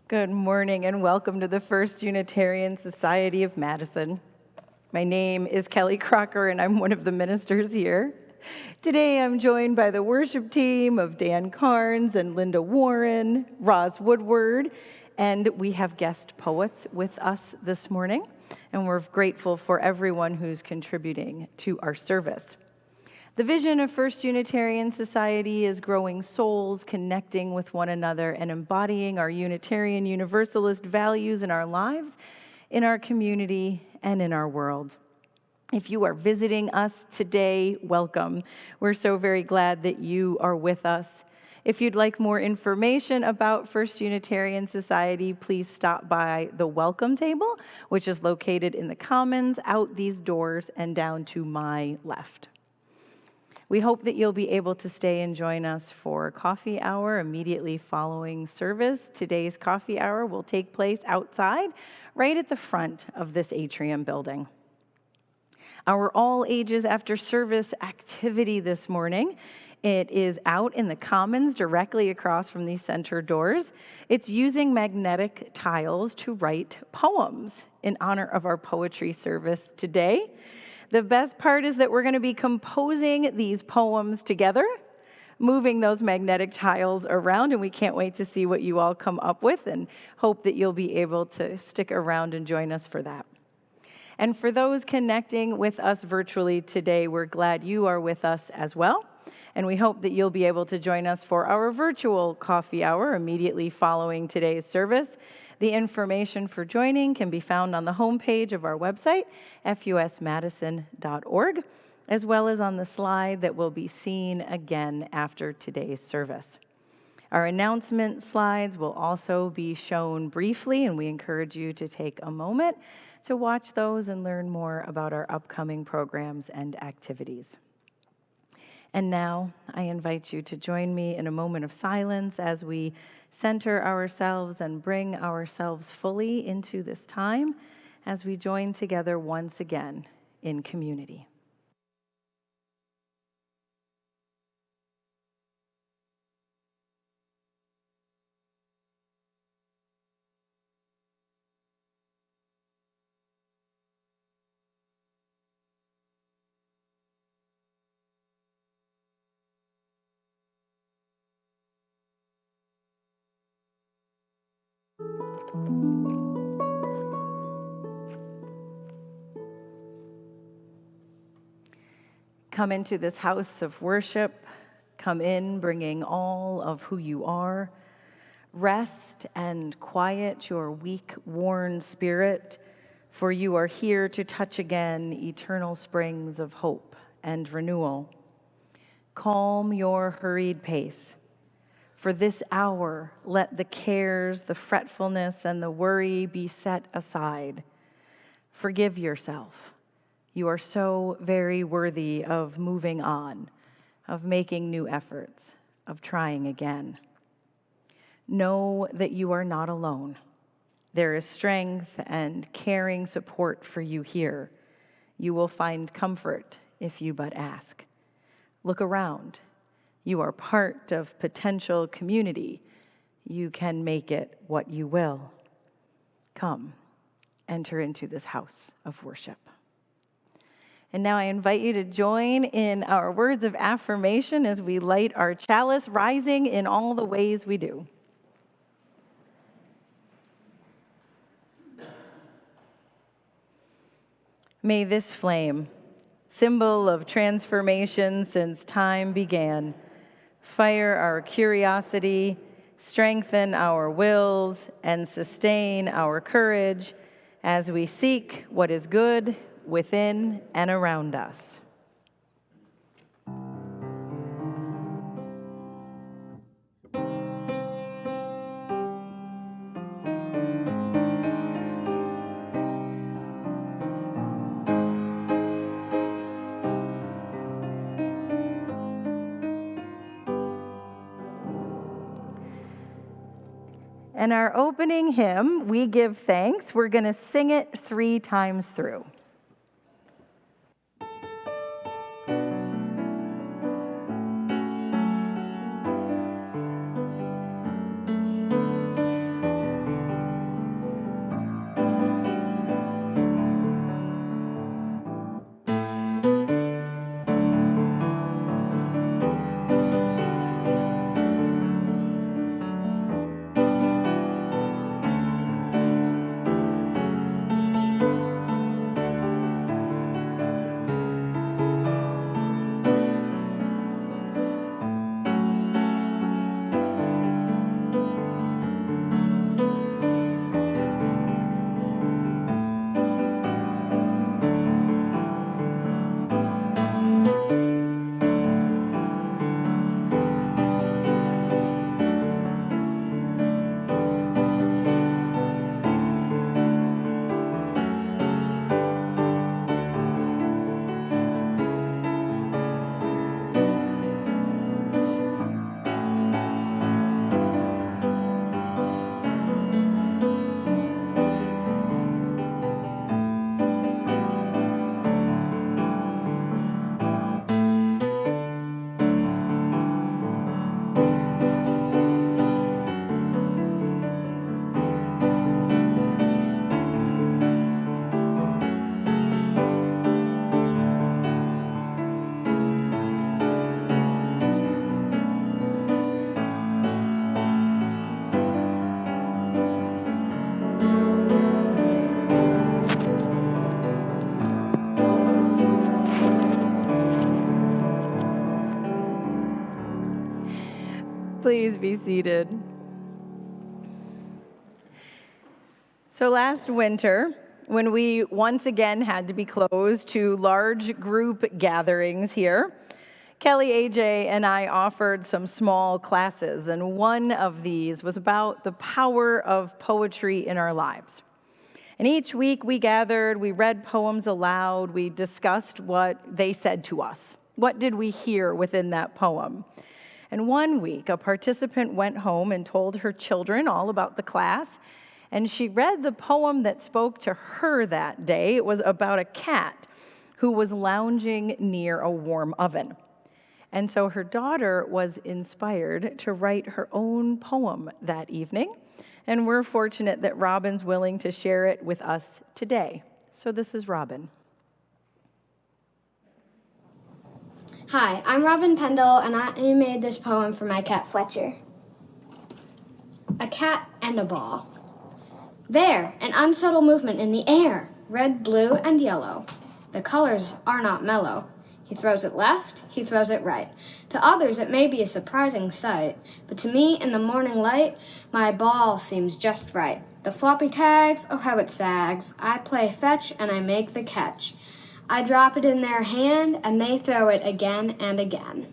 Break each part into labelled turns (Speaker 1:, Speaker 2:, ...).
Speaker 1: Good morning and welcome to the First Unitarian Society of Madison. My name is Kelly Crocker and I'm one of the ministers here. Today I'm joined by the worship team of Dan Carnes and Linda Warren, Roz Woodward, and we have guest poets with us this morning, and we're grateful for everyone who's contributing to our service. The vision of First Unitarian Society is growing souls, connecting with one another, and embodying our Unitarian Universalist values in our lives, in our community, and in our world. If you are visiting us today, welcome. We're so very glad that you are with us. If you'd like more information about First Unitarian Society, please stop by the welcome table, which is located in the Commons, out these doors, and down to my left. We hope that you'll be able to stay and join us for coffee hour immediately following service. Today's coffee hour will take place outside, right at the front of this atrium building. Our all ages after service activity this morning, it is out in the Commons directly across from these center doors. It's using magnetic tiles to write poems in honor of our poetry service today. The best part is that we're going to be composing these poems together, moving those magnetic tiles around, and we can't wait to see what you all come up with and hope that you'll be able to stick around and join us for that. And for those connecting with us virtually today, we're glad you are with us as well, and we hope that you'll be able to join us for our virtual coffee hour immediately following today's service. The information for joining can be found on the homepage of our website, fusmadison.org, as well as on the slide that will be seen again after today's service. Our announcement slides will also be shown briefly, and we encourage you to take a moment to watch those and learn more about our upcoming programs and activities. And now I invite you to join me in a moment of silence as we center ourselves and bring ourselves fully into this time as we join together once again in community. Come into this house of worship. Come in bringing all of who you are. Rest and quiet your weak, worn spirit, for you are here to touch again eternal springs of hope and renewal. Calm your hurried pace. For this hour, let the cares, the fretfulness, and the worry be set aside. Forgive yourself. You are so very worthy of moving on, of making new efforts, of trying again. Know that you are not alone. There is strength and caring support for you here. You will find comfort if you but ask. Look around. You are part of potential community. You can make it what you will. Come, enter into this house of worship. And now I invite you to join in our words of affirmation as we light our chalice, rising in all the ways we do. May this flame, symbol of transformation since time began, fire our curiosity, strengthen our wills, and sustain our courage as we seek what is good within and around us. And our opening hymn, We Give Thanks, we're going to sing it 3 times through. Please be seated. So last winter, when we once again had to be closed to large group gatherings here, Kelly, AJ, and I offered some small classes, and one of these was about the power of poetry in our lives. And each week we gathered, we read poems aloud, we discussed what they said to us. What did we hear within that poem? And one week, a participant went home and told her children all about the class, and she read the poem that spoke to her that day. It was about a cat who was lounging near a warm oven. And so her daughter was inspired to write her own poem that evening. And we're fortunate that Robin's willing to share it with us today. So this is Robin.
Speaker 2: Hi, I'm Robin Pendle, and I made this poem for my cat Fletcher. A cat and a ball. There, an unsubtle movement in the air, red, blue, and yellow. The colors are not mellow. He throws it left, he throws it right. To others it may be a surprising sight, but to me in the morning light, my ball seems just right. The floppy tags, oh how it sags. I play fetch and I make the catch. I drop it in their hand and they throw it again and again.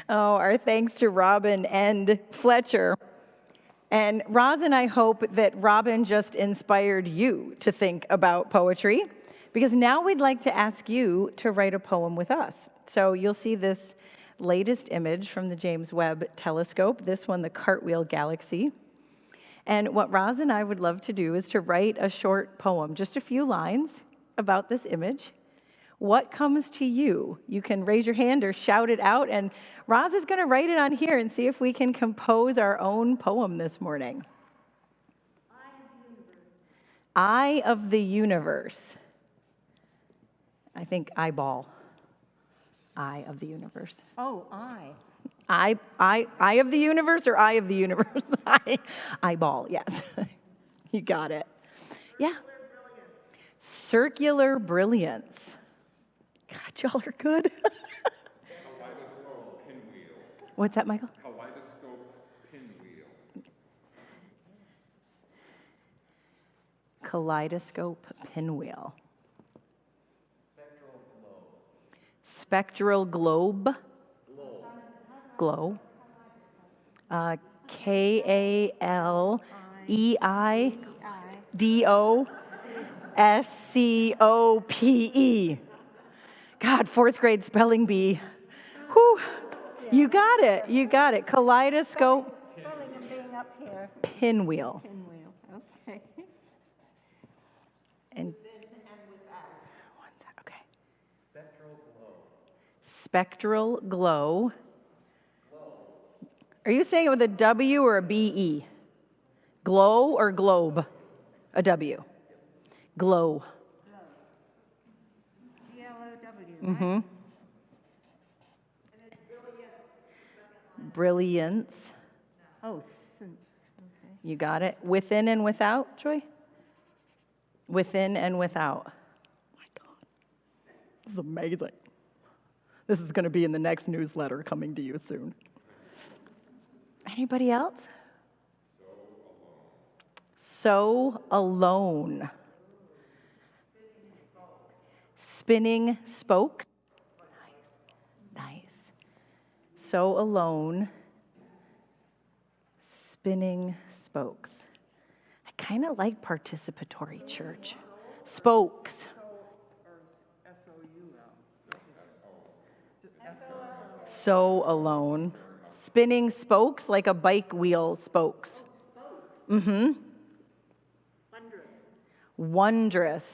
Speaker 1: Oh, our thanks to Robin and Fletcher. And Roz and I hope that Robin just inspired you to think about poetry, because now we'd like to ask you to write a poem with us. So you'll see this latest image from the James Webb Telescope, this one, the Cartwheel Galaxy. And what Roz and I would love to do is to write a short poem, just a few lines about this image. What comes to you? You can raise your hand or shout it out, and Roz is going to write it on here and see if we can compose our own poem this morning. Eye of the universe. I think eyeball. Eye of the universe.
Speaker 3: Oh, I.
Speaker 1: Eye of the universe or eye of the universe? Eyeball, yes. You got it. Yeah. Circular brilliance. God, y'all are good.
Speaker 4: Kaleidoscope pinwheel.
Speaker 1: What's that, Michael?
Speaker 4: Kaleidoscope pinwheel.
Speaker 1: Kaleidoscope pinwheel. Spectral globe. Glow. Kaleidoscope. God, fourth grade spelling bee. Whew. You got it. You got it. Kaleidoscope.
Speaker 3: Spelling and being up here.
Speaker 1: Pinwheel.
Speaker 3: Pinwheel, okay.
Speaker 1: And
Speaker 3: without.
Speaker 1: okay.
Speaker 4: Spectral glow.
Speaker 1: Spectral glow. Are you saying it with a W or a B-E? Glow or globe? A W. Glow.
Speaker 3: G-L-O-W, right?
Speaker 1: Mm-hmm. Brilliance.
Speaker 3: Oh, okay.
Speaker 1: You got it. Within and without, Joy? Within and without. Oh my God. This is amazing. This is going to be in the next newsletter coming to you soon. Anybody else? So alone. Spinning spokes. Nice. So alone. Spinning spokes. I kind of like participatory church. Spokes. So alone. Spinning spokes like a bike wheel spokes. Mm-hmm. Wondrous.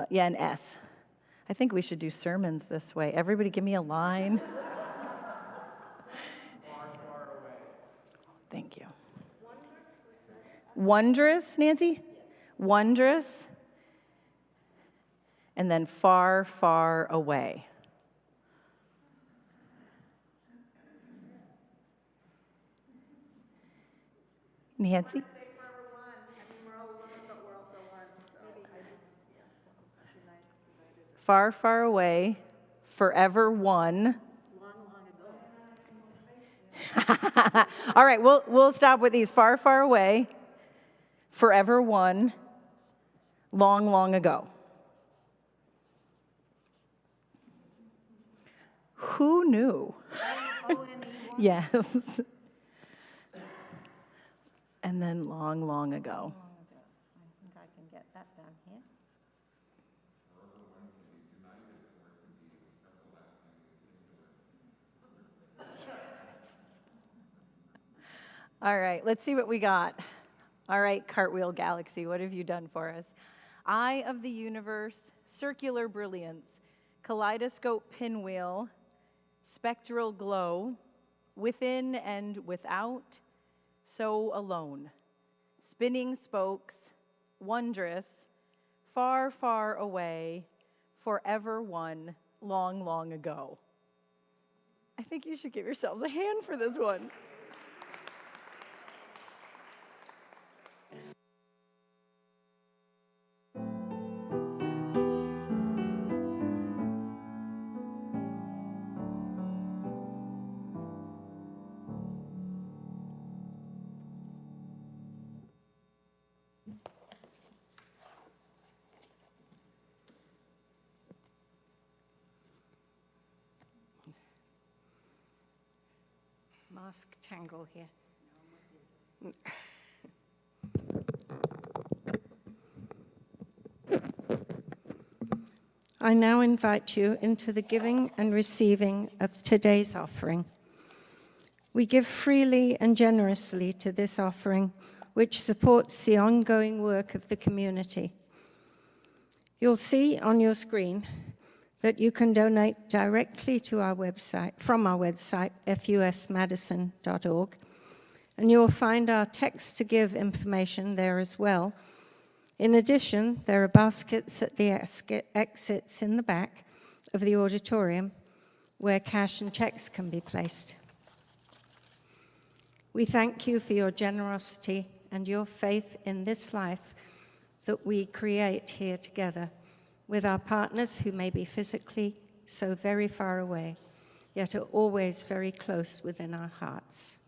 Speaker 1: Yeah, an S. I think we should do sermons this way. Everybody give me a line. Thank you. Wondrous, Nancy? Wondrous. And then far, far away. Nancy? far, far away, forever one. All right, we'll stop with these. Far, far away, forever one, long, long ago. Who knew? Yes. And then long, long ago.
Speaker 3: I think I can get that down here.
Speaker 1: All right, let's see what we got. All right, Cartwheel Galaxy, what have you done for us? Eye of the universe, circular brilliance, kaleidoscope pinwheel, spectral glow, within and without, so alone. Spinning spokes, wondrous, far, far away, forever one, long, long ago. I think you should give yourselves a hand for this one.
Speaker 3: Mask tangle here. I now invite you into the giving and receiving of today's offering. We give freely and generously to this offering, which supports the ongoing work of the community. You'll see on your screen that you can donate directly to our website, from our website, fusmadison.org, and you'll find our text to give information there as well. In addition, there are baskets at the exits in the back of the auditorium where cash and checks can be placed. We thank you for your generosity and your faith in this life that we create here together with our partners who may be physically so very far away, yet are always very close within our hearts.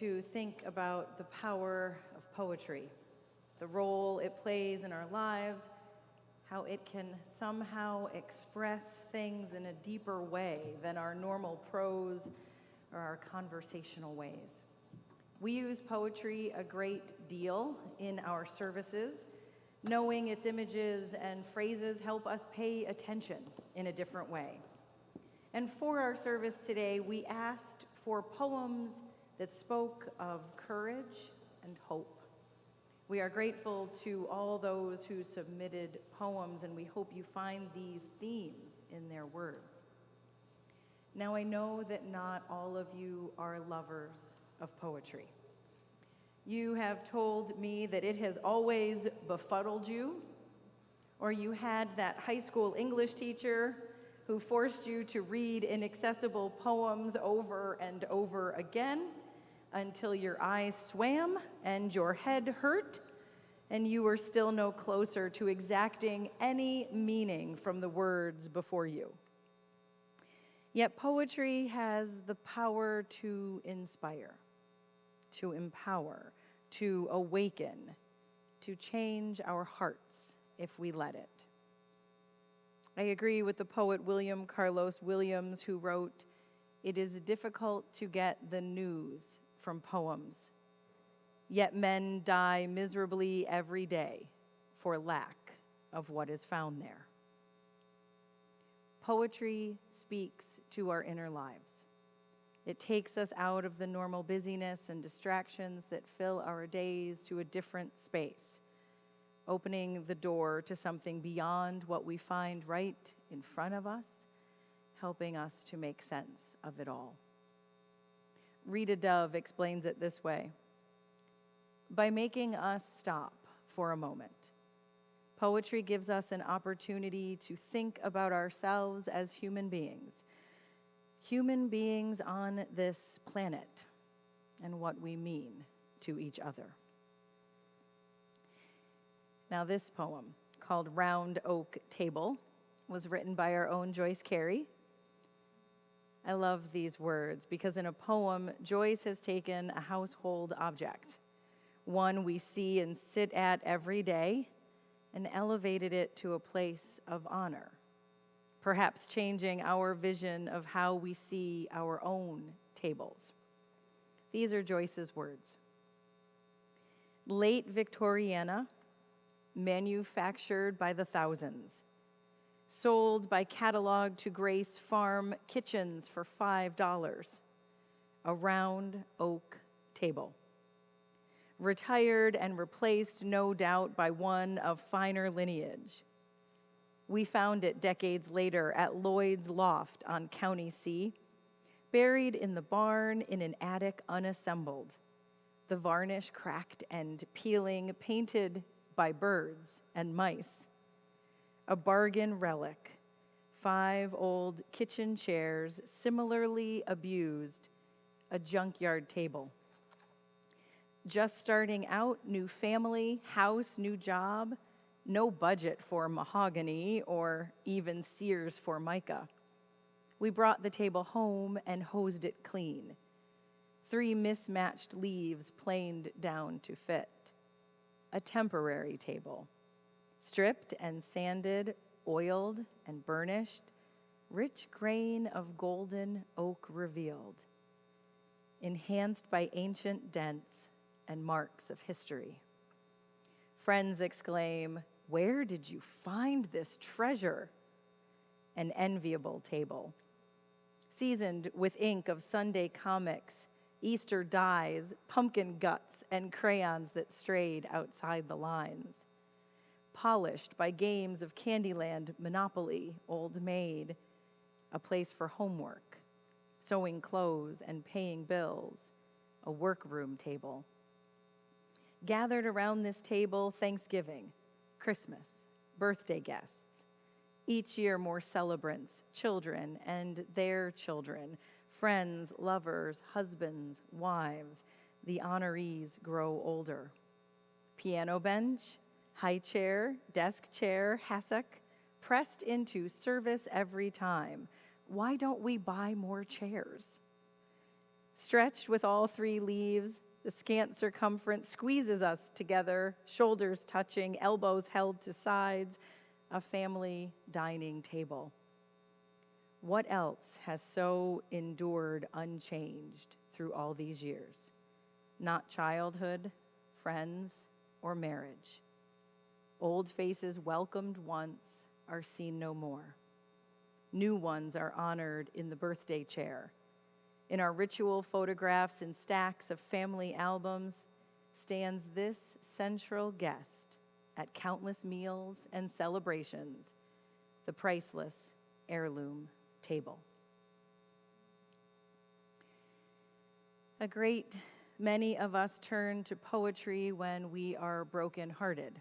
Speaker 1: to think about the power of poetry, the role it plays in our lives, how it can somehow express things in a deeper way than our normal prose or our conversational ways. We use poetry a great deal in our services. Knowing its images and phrases help us pay attention in a different way. And for our service today, we asked for poems that spoke of courage and hope. We are grateful to all those who submitted poems, and we hope you find these themes in their words. Now, I know that not all of you are lovers of poetry. You have told me that it has always befuddled you, or you had that high school English teacher who forced you to read inaccessible poems over and over again until your eyes swam and your head hurt, and you were still no closer to exacting any meaning from the words before you. Yet poetry has the power to inspire, to empower, to awaken, to change our hearts if we let it. I agree with the poet William Carlos Williams, who wrote, "It is difficult to get the news from poems, yet men die miserably every day for lack of what is found there." Poetry speaks to our inner lives. It takes us out of the normal busyness and distractions that fill our days to a different space, opening the door to something beyond what we find right in front of us, helping us to make sense of it all. Rita Dove explains it this way: by making us stop for a moment, poetry gives us an opportunity to think about ourselves as human beings on this planet, and what we mean to each other. Now, this poem, called Round Oak Table, was written by our own Joyce Carey. I love these words because in a poem, Joyce has taken a household object, one we see and sit at every day, and elevated it to a place of honor, perhaps changing our vision of how we see our own tables. These are Joyce's words. Late Victoriana, manufactured by the thousands, sold by catalog to Grace Farm kitchens for $5, a round oak table. Retired and replaced, no doubt, by one of finer lineage. We found it decades later at Lloyd's Loft on County C, buried in the barn in an attic unassembled, the varnish cracked and peeling, painted by birds and mice. A bargain relic, 5 old kitchen chairs similarly abused, a junkyard table. Just starting out, new family, house, new job, no budget for mahogany or even Sears Formica. We brought the table home and hosed it clean. 3 mismatched leaves planed down to fit. A temporary table, stripped and sanded, oiled and burnished, rich grain of golden oak revealed, enhanced by ancient dents and marks of history. Friends exclaim, "Where did you find this treasure?" An enviable table, seasoned with ink of Sunday comics, Easter dyes, pumpkin guts, and crayons that strayed outside the lines. Polished by games of Candyland, Monopoly, Old Maid, a place for homework, sewing clothes and paying bills, a workroom table. Gathered around this table, Thanksgiving, Christmas, birthday guests. Each year more celebrants, children and their children, friends, lovers, husbands, wives. The honorees grow older. Piano bench, high chair, desk chair, hassock, pressed into service every time. Why don't we buy more chairs? Stretched with all three leaves, the scant circumference squeezes us together, shoulders touching, elbows held to sides, a family dining table. What else has so endured unchanged through all these years? Not childhood, friends, or marriage. Old faces welcomed once are seen no more. New ones are honored in the birthday chair. In our ritual photographs and stacks of family albums stands this central guest at countless meals and celebrations, the priceless heirloom table. A great many of us turn to poetry when we are brokenhearted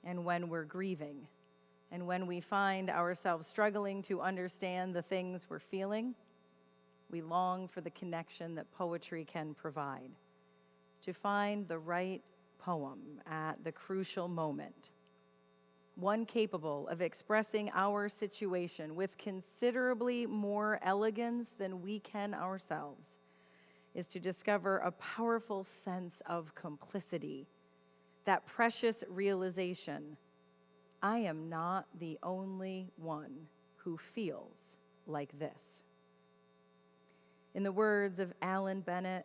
Speaker 1: and when we're grieving and when we find ourselves struggling to understand the things we're feeling. We long for the connection that poetry can provide, to find the right poem at the crucial moment, one capable of expressing our situation with considerably more elegance than we can ourselves, is to discover a powerful sense of complicity, that precious realization, I am not the only one who feels like this. In the words of Alan Bennett,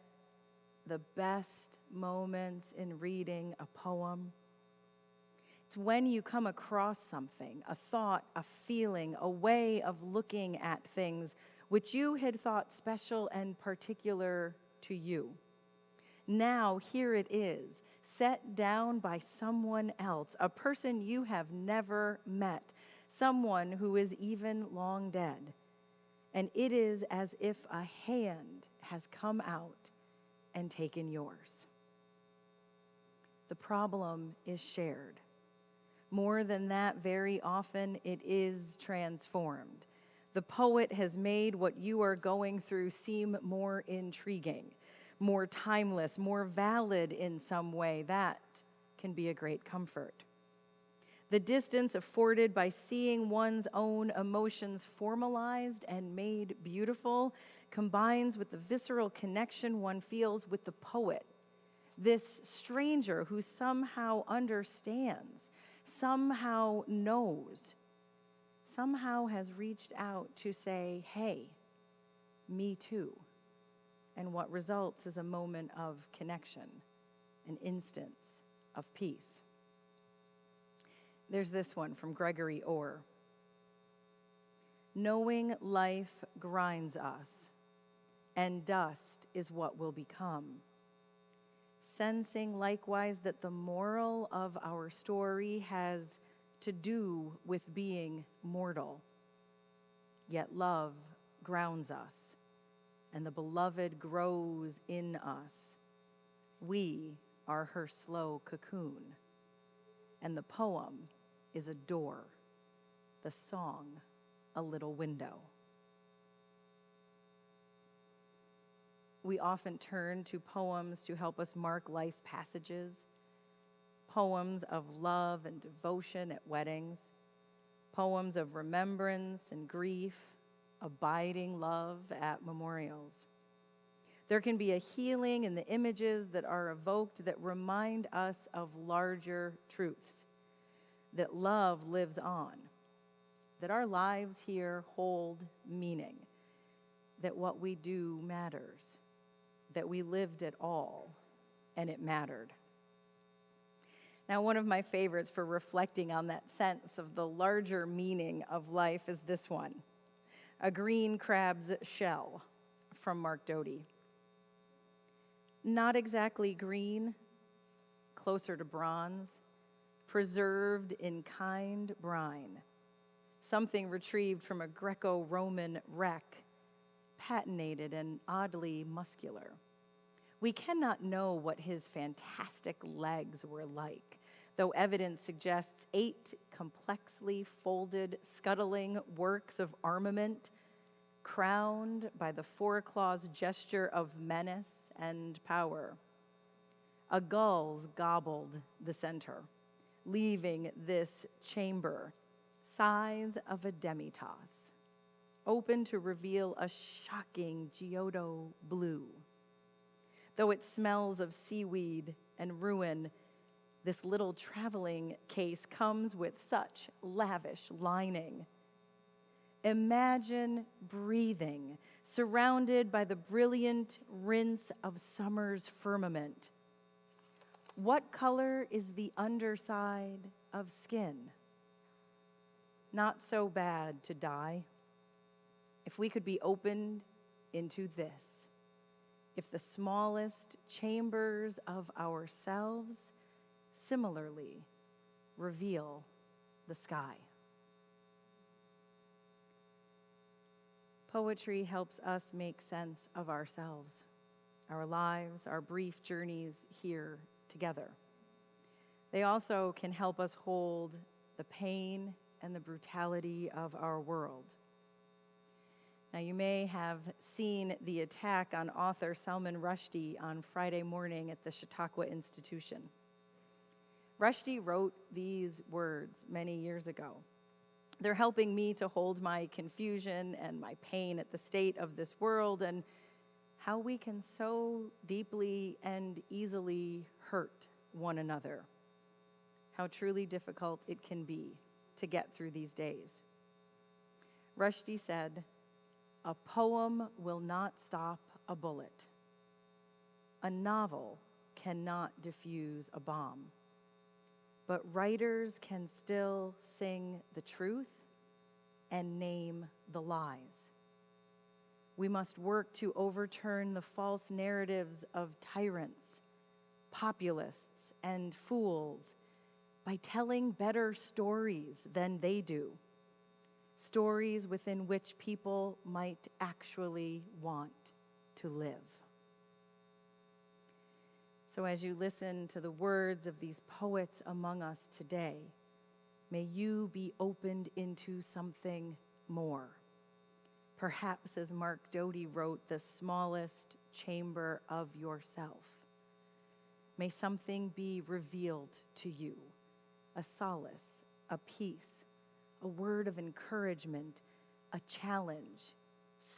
Speaker 1: the best moments in reading a poem, it's when you come across something, a thought, a feeling, a way of looking at things which you had thought special and particular to you. Now here it is, set down by someone else, a person you have never met, someone who is even long dead. And it is as if a hand has come out and taken yours. The problem is shared. More than that, very often it is transformed. The poet has made what you are going through seem more intriguing, more timeless, more valid in some way. That can be a great comfort. The distance afforded by seeing one's own emotions formalized and made beautiful combines with the visceral connection one feels with the poet, this stranger who somehow understands, somehow knows, somehow has reached out to say, hey, me too. And what results is a moment of connection, an instance of peace. There's this one from Gregory Orr. Knowing life grinds us, and dust is what will become. Sensing likewise that the moral of our story has to do with being mortal. Yet love grounds us, and the beloved grows in us. We are her slow cocoon, and the poem is a door, the song a little window. We often turn to poems to help us mark life passages, poems of love and devotion at weddings, poems of remembrance and grief, abiding love at memorials. There can be a healing in the images that are evoked that remind us of larger truths, that love lives on, that our lives here hold meaning, that what we do matters, that we lived at all, and it mattered. Now, one of my favorites for reflecting on that sense of the larger meaning of life is this one, A Green Crab's Shell from Mark Doty. Not exactly green, closer to bronze, preserved in kind brine, something retrieved from a Greco-Roman wreck, patinated and oddly muscular. We cannot know what his fantastic legs were like, though evidence suggests 8 complexly folded, scuttling works of armament, crowned by the four-claws gesture of menace and power. A gull's gobbled the center, leaving this chamber, size of a demi-tasse, open to reveal a shocking Giotto blue, Though it smells of seaweed and ruin, this little traveling case comes with such lavish lining. Imagine breathing, surrounded by the brilliant rinse of summer's firmament. What color is the underside of skin? Not so bad to die. If we could be opened into this, if the smallest chambers of ourselves similarly reveal the sky. Poetry helps us make sense of ourselves, our lives, our brief journeys here together. They also can help us hold the pain and the brutality of our world. Now, you may have seen the attack on author Salman Rushdie on Friday morning at the Chautauqua Institution. Rushdie wrote these words many years ago. They're helping me to hold my confusion and my pain at the state of this world and how we can so deeply and easily hurt one another. How truly difficult it can be to get through these days. Rushdie said, "A poem will not stop a bullet. A novel cannot diffuse a bomb. But writers can still sing the truth and name the lies. We must work to overturn the false narratives of tyrants, populists, and fools by telling better stories than they do, stories within which people might actually want to live." So as you listen to the words of these poets among us today, may you be opened into something more. Perhaps, as Mark Doty wrote, the smallest chamber of yourself. May something be revealed to you, a solace, a peace, a word of encouragement, a challenge,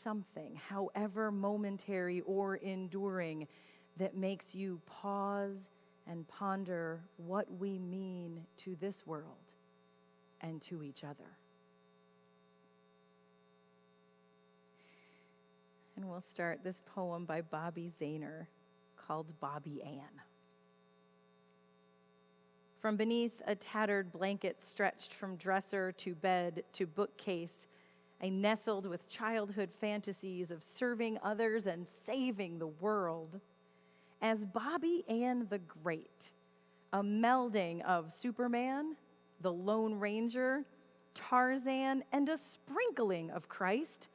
Speaker 1: something, however momentary or enduring, that makes you pause and ponder what we mean to this world and to each other. And we'll start this poem by Bobby Zahner called Bobby Ann. From beneath a tattered blanket stretched from dresser to bed to bookcase, I nestled with childhood fantasies of serving others and saving the world. As Bobby Ann the Great, a melding of Superman, the Lone Ranger, Tarzan, and a sprinkling of Christ,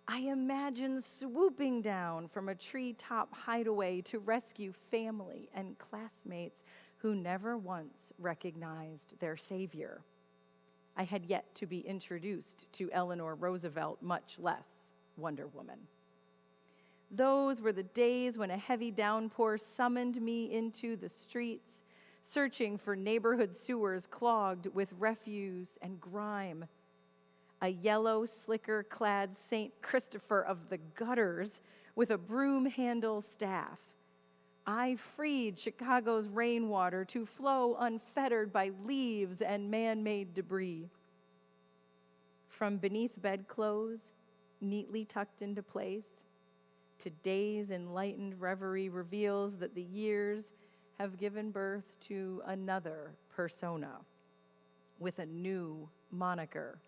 Speaker 1: I imagine swooping down from a treetop hideaway to rescue family and classmates who never once recognized their savior. I had yet to be introduced to Eleanor Roosevelt, much less Wonder Woman. Those were the days when a heavy downpour summoned me into the streets, searching for neighborhood sewers clogged with refuse and grime. A yellow, slicker-clad St. Christopher of the gutters with a broom handle staff. I freed Chicago's rainwater to flow unfettered by leaves and man-made debris. From beneath bedclothes, neatly tucked into place, today's enlightened reverie reveals that the years have given birth to another persona with a new moniker.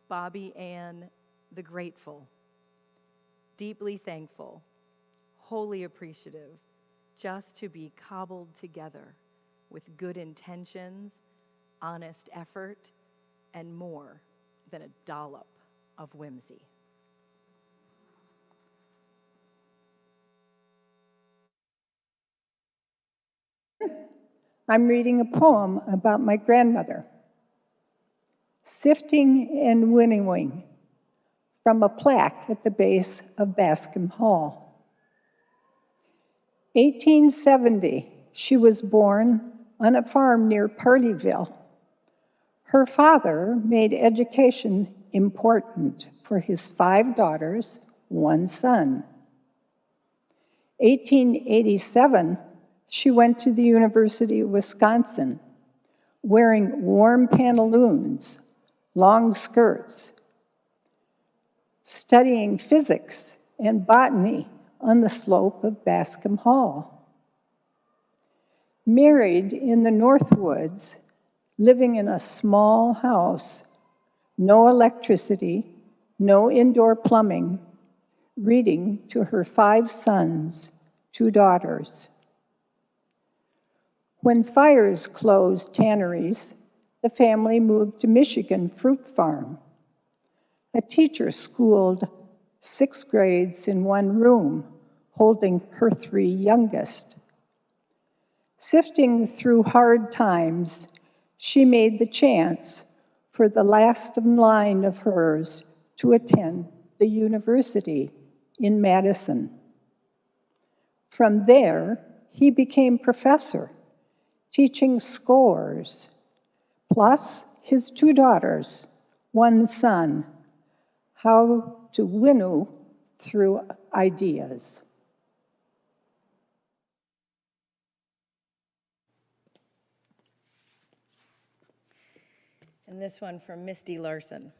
Speaker 1: Bobby Ann the Grateful, deeply thankful, wholly appreciative, just to be cobbled together with good intentions, honest effort, and more than a dollop of whimsy.
Speaker 5: I'm reading a poem about my grandmother. Sifting and Winnowing, from a plaque at the base of Bascom Hall. 1870, she was born on a farm near Partyville. Her father made education important for his 5 daughters, 1 son. 1887, she went to the University of Wisconsin, wearing warm pantaloons, long skirts, studying physics and botany on the slope of Bascom Hall. Married in the Northwoods, living in a small house, no electricity, no indoor plumbing, reading to her 5 sons, 2 daughters. When fires closed tanneries, the family moved to Michigan Fruit Farm. A teacher schooled 6 grades in one room, holding her 3 youngest. Sifting through hard times, she made the chance for the last in line of hers to attend the university in Madison. From there, he became professor, teaching scores, plus his 2 daughters, 1 son, how to winnow through ideas.
Speaker 1: And this one from Misty Larson.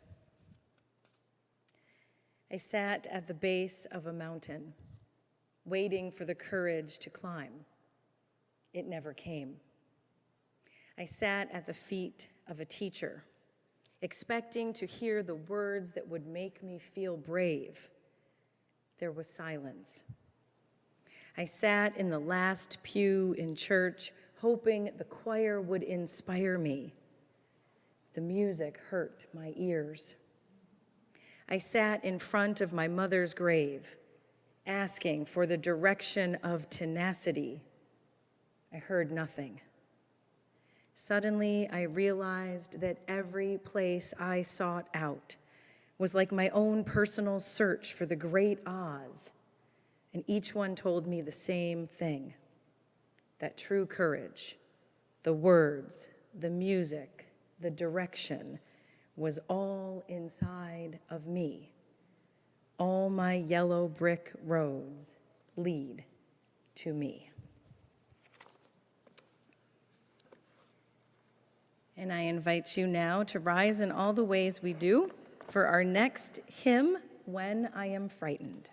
Speaker 1: I sat at the base of a mountain, waiting for the courage to climb. It never came. I sat at the feet of a teacher, expecting to hear the words that would make me feel brave. There was silence. I sat in the last pew in church, hoping the choir would inspire me. The music hurt my ears. I sat in front of my mother's grave, asking for the direction of tenacity. I heard nothing. Suddenly, I realized that every place I sought out was like my own personal search for the great Oz, and each one told me the same thing, that true courage, the words, the music, the direction, was all inside of me. All my yellow brick roads lead to me. And I invite you now to rise in all the ways we do for our next hymn, When I Am Frightened.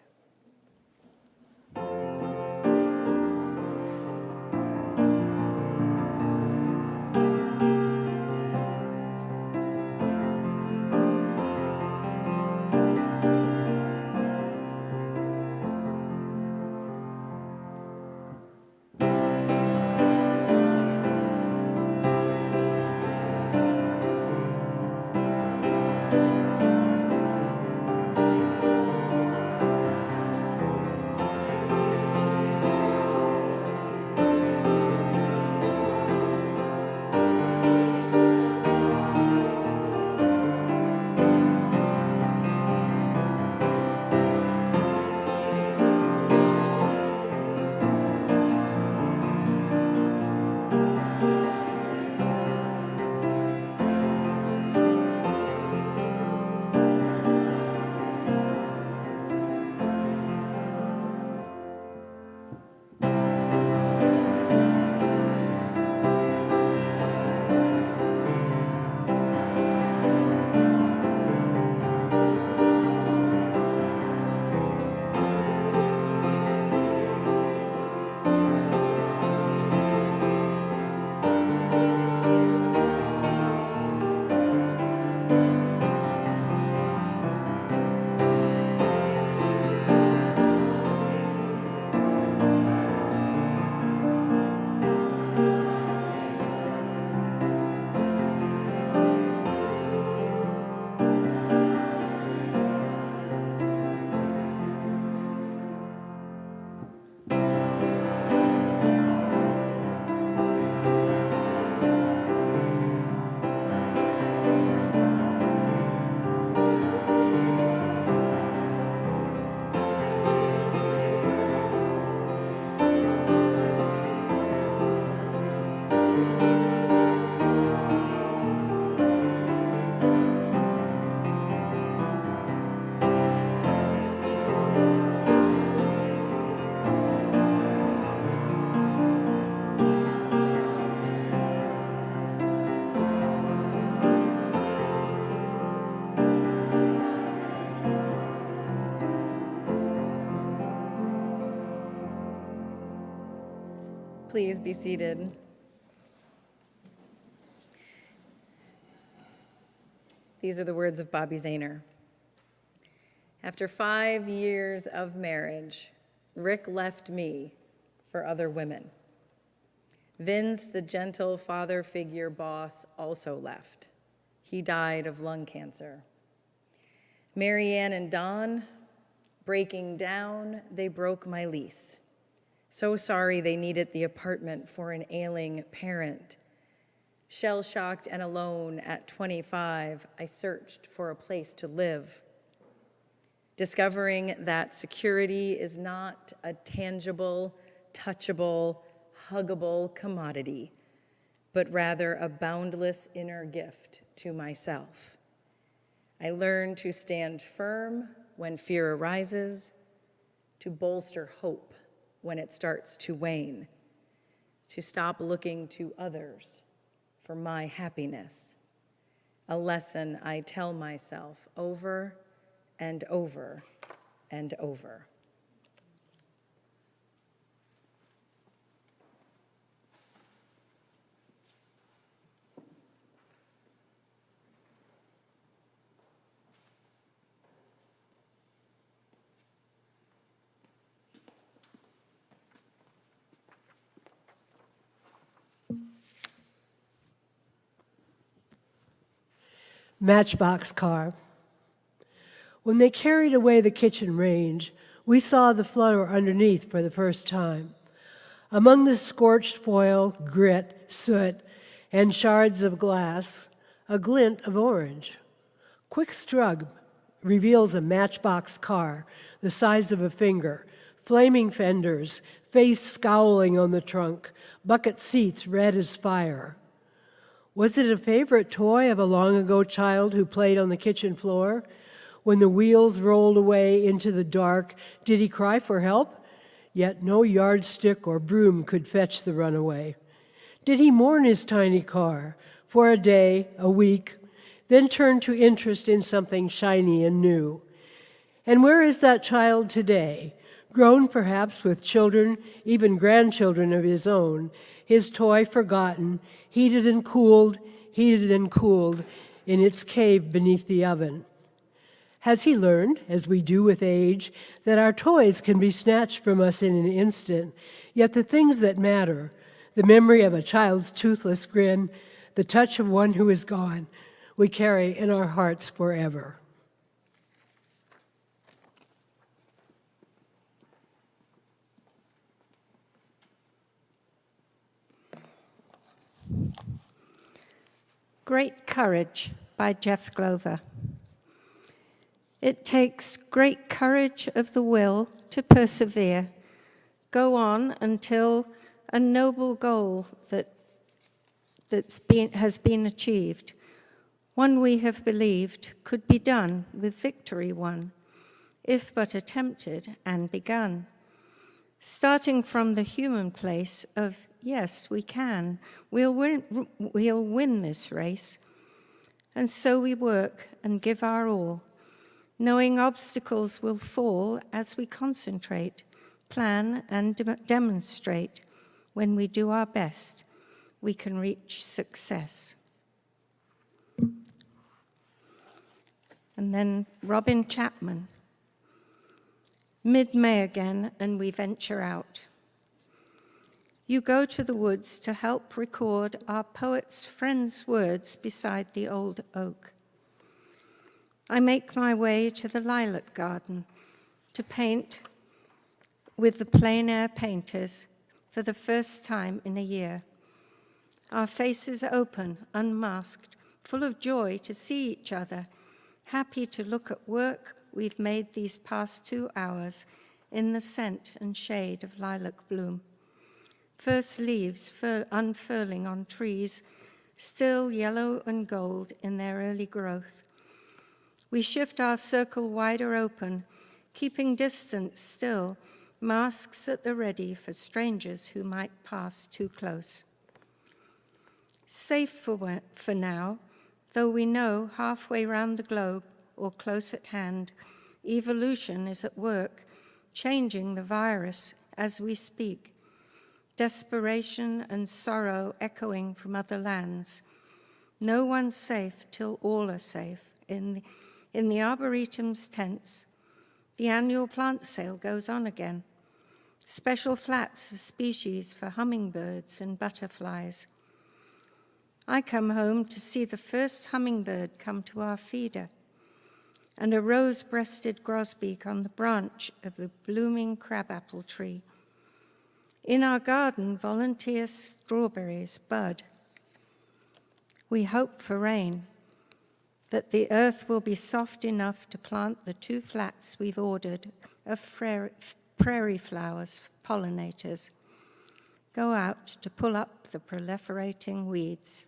Speaker 1: Please be seated. These are the words of Bobby Zahner. After 5 years of marriage, Rick left me for other women. Vince, the gentle father figure boss, also left. He died of lung cancer. Marianne and Don, breaking down, they broke my lease. So sorry they needed the apartment for an ailing parent. Shell-shocked and alone at 25, I searched for a place to live. Discovering that security is not a tangible, touchable, huggable commodity, but rather a boundless inner gift to myself. I learned to stand firm when fear arises, to bolster hope when it starts to wane, to stop looking to others for my happiness, a lesson I tell myself over and over and over.
Speaker 6: Matchbox car. When they carried away the kitchen range, we saw the floor underneath for the first time. Among the scorched foil, grit, soot, and shards of glass, a glint of orange. Quick strug reveals a matchbox car the size of a finger, flaming fenders, face scowling on the trunk, bucket seats red as fire. Was it a favorite toy of a long-ago child who played on the kitchen floor? When the wheels rolled away into the dark, did he cry for help? Yet no yardstick or broom could fetch the runaway. Did he mourn his tiny car for a day, a week, then turn to interest in something shiny and new? And where is that child today, grown perhaps with children, even grandchildren of his own, his toy forgotten, heated and cooled in its cave beneath the oven? Has he learned, as we do with age, that our toys can be snatched from us in an instant, yet the things that matter, the memory of a child's toothless grin, the touch of one who is gone, we carry in our hearts forever?
Speaker 3: Great Courage by Jeff Glover. It takes great courage of the will to persevere, go on until a noble goal has been achieved, one we have believed could be done with victory won, if but attempted and begun. Starting from the human place of, yes, we can, we'll win this race. And so we work and give our all, knowing obstacles will fall as we concentrate, plan, and demonstrate. When we do our best, we can reach success. And then Robin Chapman. Mid-May again, and we venture out. You go to the woods to help record our poet's friend's words beside the old oak. I make my way to the lilac garden to paint with the plein air painters for the first time in a year. Our faces open, unmasked, full of joy to see each other, happy to look at work we've made these past 2 hours in the scent and shade of lilac bloom. First leaves unfurling on trees, still yellow and gold in their early growth. We shift our circle wider open, keeping distance still, masks at the ready for strangers who might pass too close. Safe for now, though we know halfway round the globe or close at hand, evolution is at work, changing the virus as we speak. desperation and sorrow echoing from other lands. No one's safe till all are safe. In the Arboretum's tents, the annual plant sale goes on again. Special flats of species for hummingbirds and butterflies. I come home to see the first hummingbird come to our feeder, and a rose-breasted grosbeak on the branch of the blooming crabapple tree. In our garden, volunteer strawberries bud. We hope for rain, that the earth will be soft enough to plant the 2 flats we've ordered of prairie flowers for pollinators. Go out to pull up the proliferating weeds.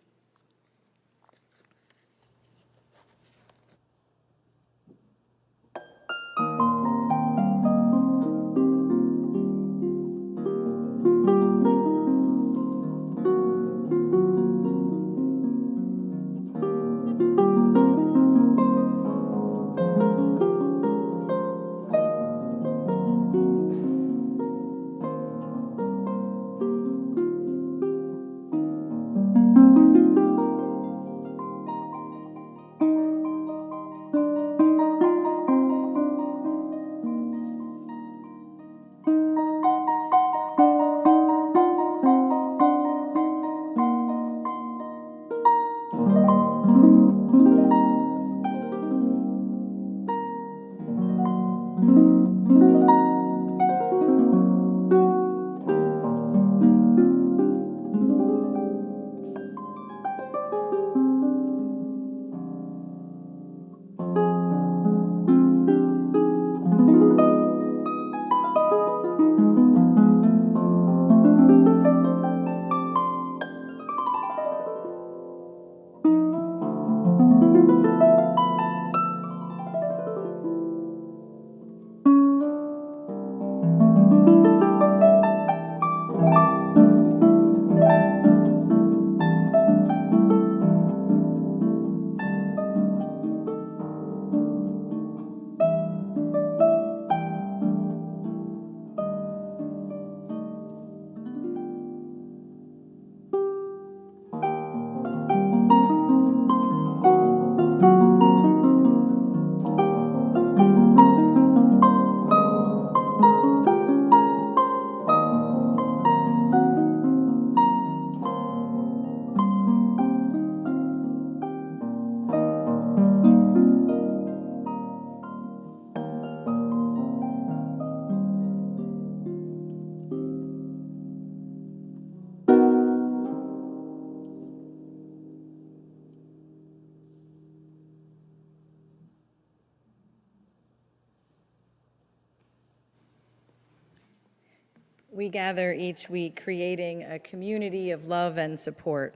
Speaker 1: We gather each week creating a community of love and support,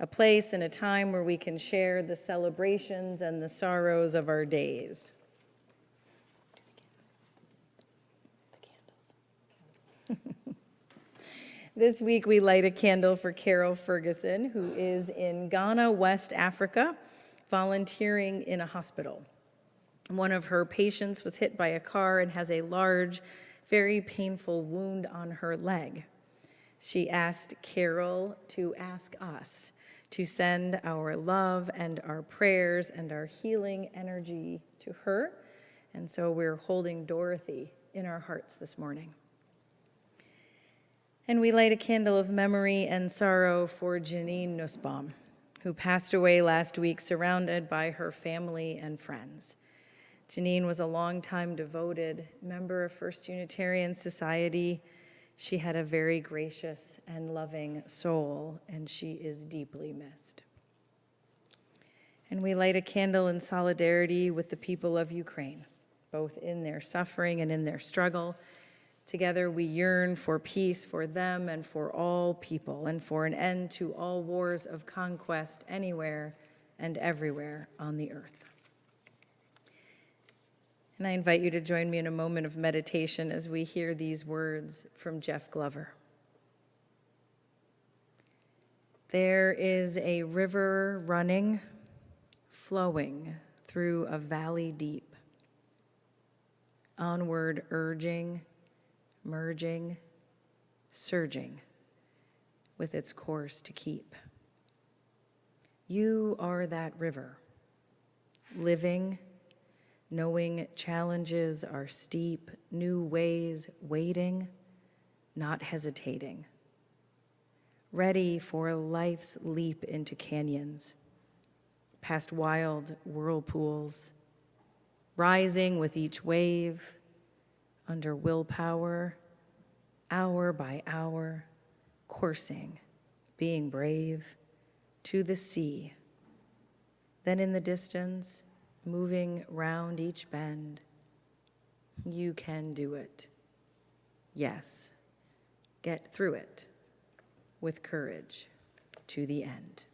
Speaker 1: a place and a time where we can share the celebrations and the sorrows of our days. This week we light a candle for Carol Ferguson, who is in Ghana, West Africa, volunteering in a hospital. One of her patients was hit by a car and has a large, very painful wound on her leg. She asked Carol to ask us to send our love and our prayers and our healing energy to her. And so we're holding Dorothy in our hearts this morning. And we light a candle of memory and sorrow for Janine Nussbaum, who passed away last week surrounded by her family and friends. Janine was a longtime devoted member of First Unitarian Society. She had a very gracious and loving soul, and she is deeply missed. And we light a candle in solidarity with the people of Ukraine, both in their suffering and in their struggle. Together we yearn for peace for them and for all people, and for an end to all wars of conquest anywhere and everywhere on the earth. And I invite you to join me in a moment of meditation as we hear these words from Jeff Glover. There is a river running, flowing through a valley deep, onward urging, merging, surging with its course to keep. You are that river, living, knowing challenges are steep, new ways waiting, not hesitating, ready for life's leap into canyons, past wild whirlpools, rising with each wave, under willpower, hour by hour, coursing, being brave, to the sea. Then in the distance, moving round each bend, you can do it. Yes, get through it with courage to the end.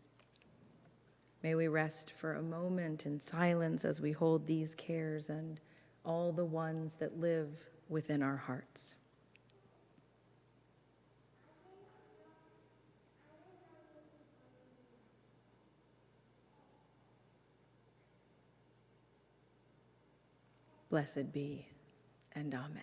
Speaker 1: May we rest for a moment in silence as we hold these cares and all the ones that live within our hearts. Blessed be, and amen.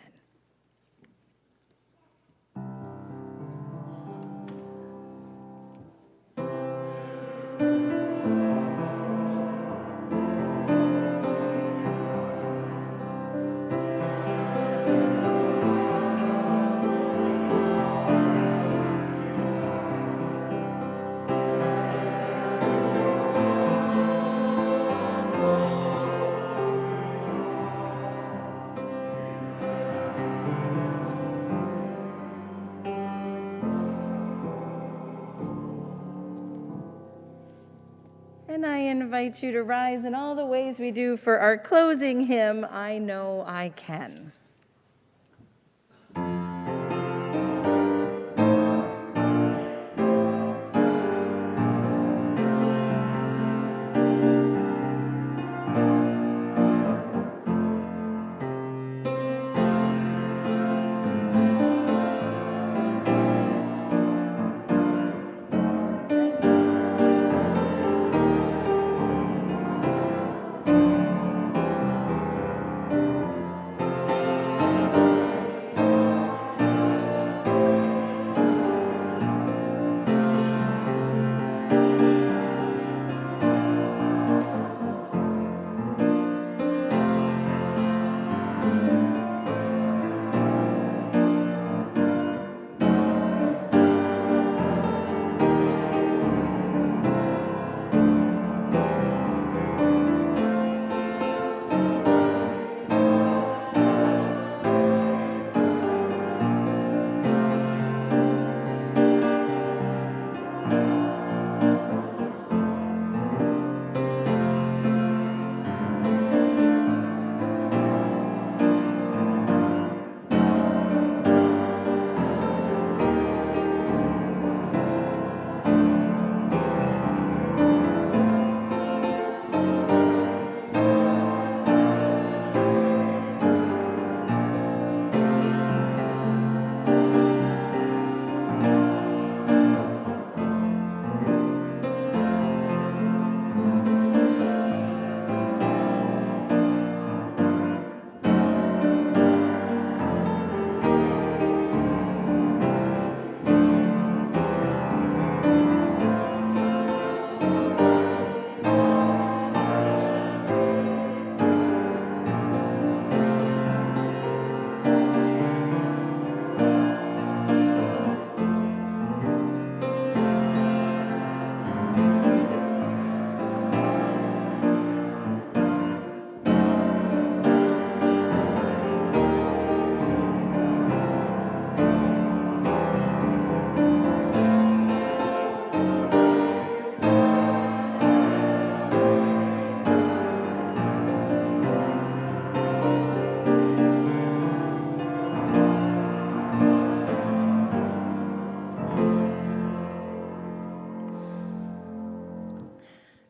Speaker 1: And I invite you to rise in all the ways we do for our closing hymn, I Know I Can.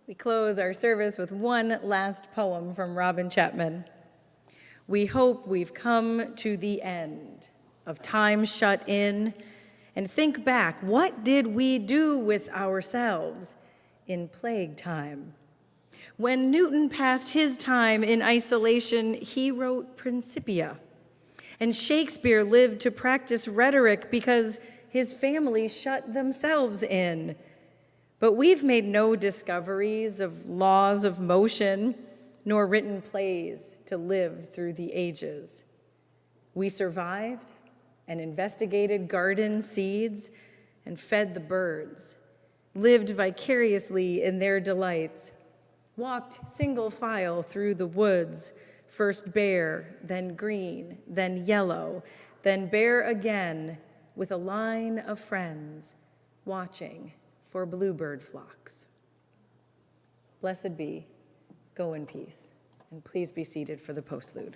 Speaker 1: We close our service with one last poem from Robin Chapman. We hope we've come to the end of time shut in and think back, what did we do with ourselves in plague time? When Newton passed his time in isolation, he wrote Principia. And Shakespeare lived to practice rhetoric because his family shut themselves in. But we've made no discoveries of laws of motion, nor written plays to live through the ages. We survived and investigated garden seeds and fed the birds, lived vicariously in their delights, walked single file through the woods, first bare, then green, then yellow, then bare again, with a line of friends watching for bluebird flocks. Blessed be. Go in peace. And please be seated for the postlude.